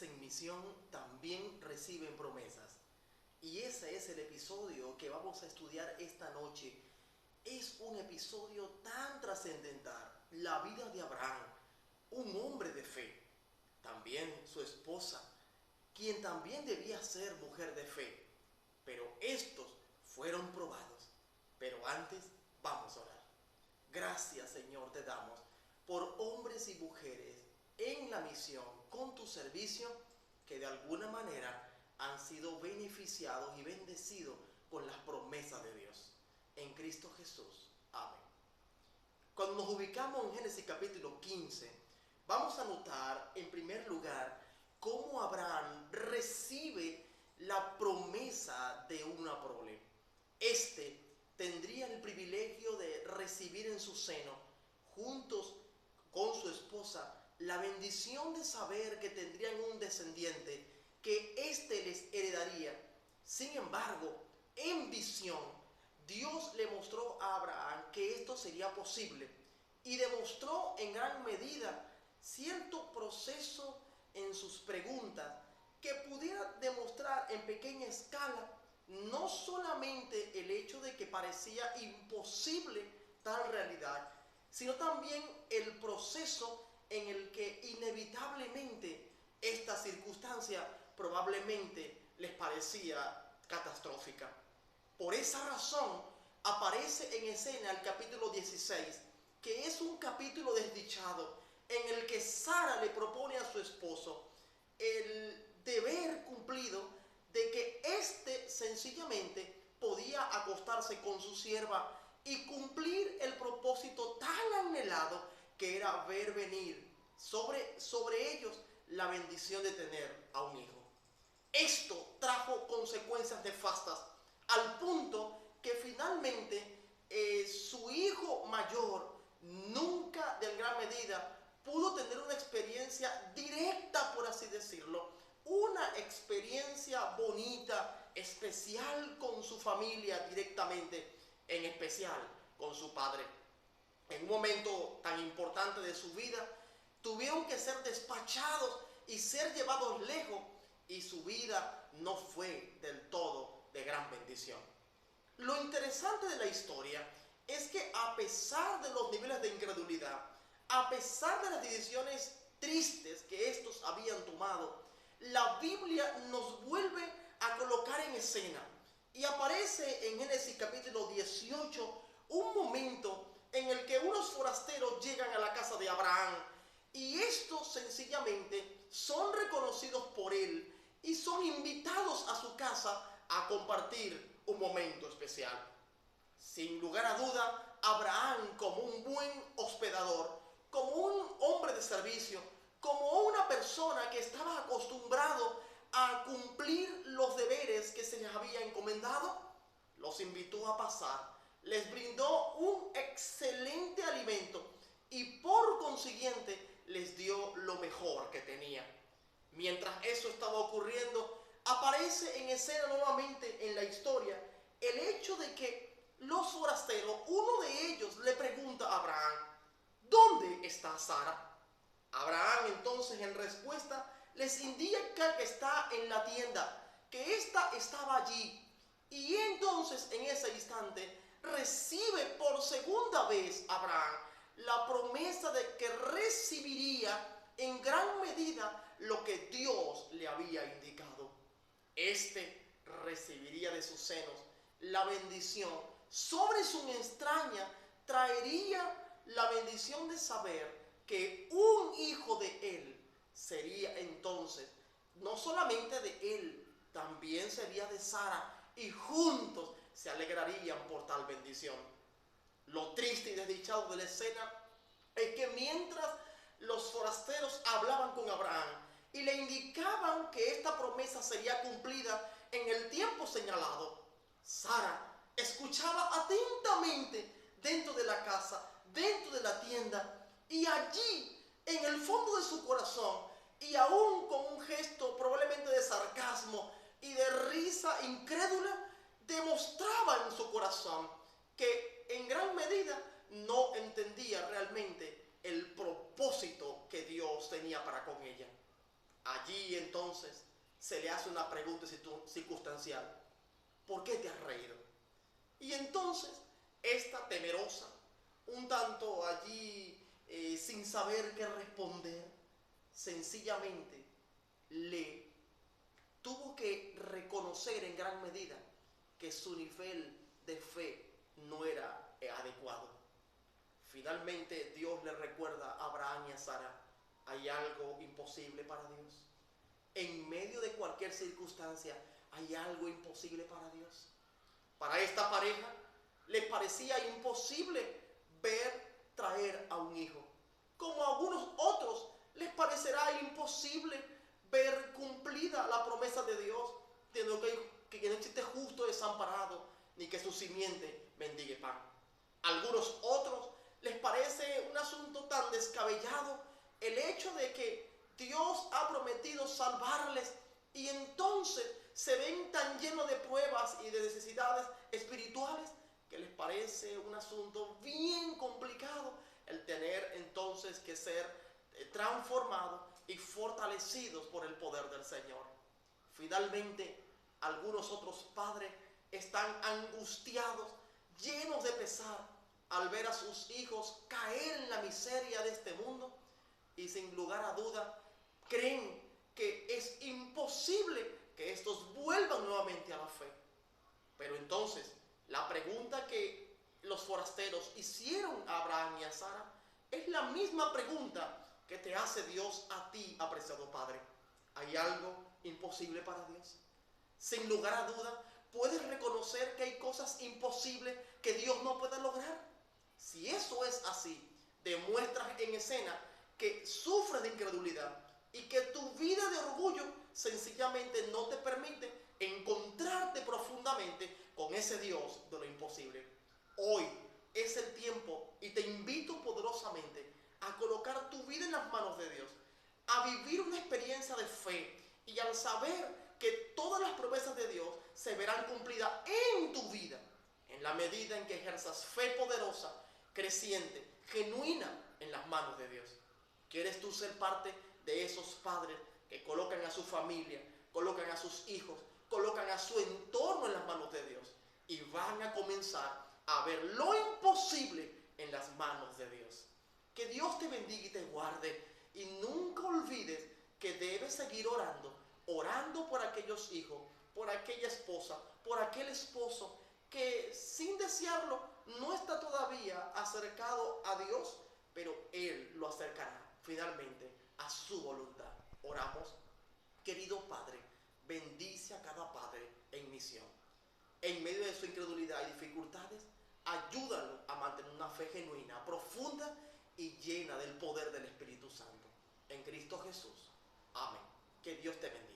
veces en misión también reciben promesas. Y ese es el episodio que vamos a estudiar esta noche. Es un episodio tan trascendental. La vida de Abraham, un hombre de fe. También su esposa, quien también debía ser mujer de fe. Pero estos fueron probados. Pero antes vamos a orar. Gracias, Señor, te damos por hombres y mujeres en la misión con tu servicio que de alguna manera han sido beneficiados y bendecidos con las promesas de Dios. En Cristo Jesús. Amén. Cuando nos ubicamos en Génesis capítulo 15, vamos a notar en primer lugar cómo Abraham recibe la promesa de una prole. Este tendría el privilegio de recibir en su seno, juntos con su esposa, la bendición de saber que tendrían un descendiente, que éste les heredaría. Sin embargo, en visión, Dios le mostró a Abraham que esto sería posible y demostró en gran medida cierto proceso en sus preguntas que pudiera demostrar en pequeña escala no solamente el hecho de que parecía imposible tal realidad, sino también el proceso en el que inevitablemente esta circunstancia probablemente les parecía catastrófica. Por esa razón aparece en escena el capítulo 16, que es un capítulo desdichado en el que Sara le propone a su esposo el deber cumplido de que éste sencillamente podía acostarse con su sierva y cumplir el propósito tan anhelado que era ver venir sobre ellos la bendición de tener a un hijo. Esto trajo consecuencias nefastas al punto que finalmente su hijo mayor nunca de gran medida pudo tener una experiencia directa, por así decirlo, una experiencia bonita, especial con su familia directamente, en especial con su padre. En un momento tan importante de su vida, tuvieron que ser despachados y ser llevados lejos, y su vida no fue del todo de gran bendición. Lo interesante de la historia es que a pesar de los niveles de incredulidad, a pesar de las decisiones tristes que estos habían tomado, la Biblia nos vuelve a colocar en escena y aparece en Génesis capítulo 18 un momento en el que unos forasteros llegan a la casa de Abraham y estos sencillamente son reconocidos por él y son invitados a su casa a compartir un momento especial. Sin lugar a duda, Abraham, como un buen hospedador, como un hombre de servicio, como una persona que estaba acostumbrado a cumplir los deberes que se les había encomendado, los invitó a pasar, les brindó un excelente alimento y por consiguiente les dio lo mejor que tenía. Mientras eso estaba ocurriendo, aparece en escena nuevamente en la historia el hecho de que los forasteros, uno de ellos le pregunta a Abraham, ¿dónde está Sara? Abraham entonces en respuesta les indica que está en la tienda, que ésta estaba allí. Y entonces en ese instante recibe por segunda vez Abraham la promesa de que recibiría en gran medida lo que Dios le había indicado. Este recibiría de sus senos la bendición. Sobre su entraña traería la bendición de saber que un hijo de él sería entonces, no solamente de él, también sería de Sara, y juntos se alegrarían por tal bendición. Lo triste y desdichado de la escena es que mientras los forasteros hablaban con Abraham y le indicaban que esta promesa sería cumplida en el tiempo señalado, Sara escuchaba atentamente dentro de la casa, dentro de la tienda, y allí, en el fondo de su corazón, y aún con un gesto probablemente de sarcasmo y de risa incrédula, demostraba en su corazón que en gran medida no entendía realmente el propósito que Dios tenía para con ella. Allí entonces se le hace una pregunta circunstancial. ¿Por qué te has reído? Y entonces esta temerosa, un tanto allí sin saber qué responder, sencillamente le tuvo que reconocer en gran medida que su nivel de fe no era adecuado. Finalmente Dios le recuerda a Abraham y a Sara: hay algo imposible para Dios. En medio de cualquier circunstancia hay algo imposible para Dios. Para esta pareja les parecía imposible ver traer a un hijo, como a algunos otros les parecerá imposible ver cumplida la promesa de Dios, de que no existe justo desamparado, ni que su simiente mendigue pan. A algunos otros les parece un asunto tan descabellado el hecho de que Dios ha prometido salvarles y entonces se ven tan llenos de pruebas y de necesidades espirituales que les parece un asunto bien complicado el tener entonces que ser transformados y fortalecidos por el poder del Señor. Finalmente, algunos otros padres están angustiados, llenos de pesar, al ver a sus hijos caer en la miseria de este mundo y sin lugar a duda creen que es imposible que estos vuelvan nuevamente a la fe. Pero entonces, la pregunta que los forasteros hicieron a Abraham y a Sara es la misma pregunta que te hace Dios a ti, apreciado Padre. ¿Hay algo imposible para Dios? Sin lugar a duda, ¿puedes reconocer que hay cosas imposibles que Dios no puede lograr? Si eso es así, demuestras en escena que sufres de incredulidad y que tu vida de orgullo sencillamente no te permite encontrarte profundamente con ese Dios de lo imposible. Hoy es el tiempo y te invito poderosamente a colocar tu vida en las manos de Dios, a vivir una experiencia de fe y al saber que todas las promesas de Dios se verán cumplidas en tu vida en la medida en que ejerzas fe poderosa, creciente, genuina en las manos de Dios. ¿Quieres tú ser parte de esos padres que colocan a su familia, colocan a sus hijos, colocan a su entorno en las manos de Dios y van a comenzar a ver lo imposible en las manos de Dios? Que Dios te bendiga y te guarde, y nunca olvides que debes seguir orando por aquellos hijos, por aquella esposa, por aquel esposo que sin desearlo no está todavía acercado a Dios, pero Él lo acercará finalmente a su voluntad. Oramos. Querido Padre, bendice a cada padre en misión. En medio de su incredulidad y dificultades, ayúdalo a mantener una fe genuina, profunda y llena del poder del Espíritu Santo. En Cristo Jesús. Amén. Que Dios te bendiga.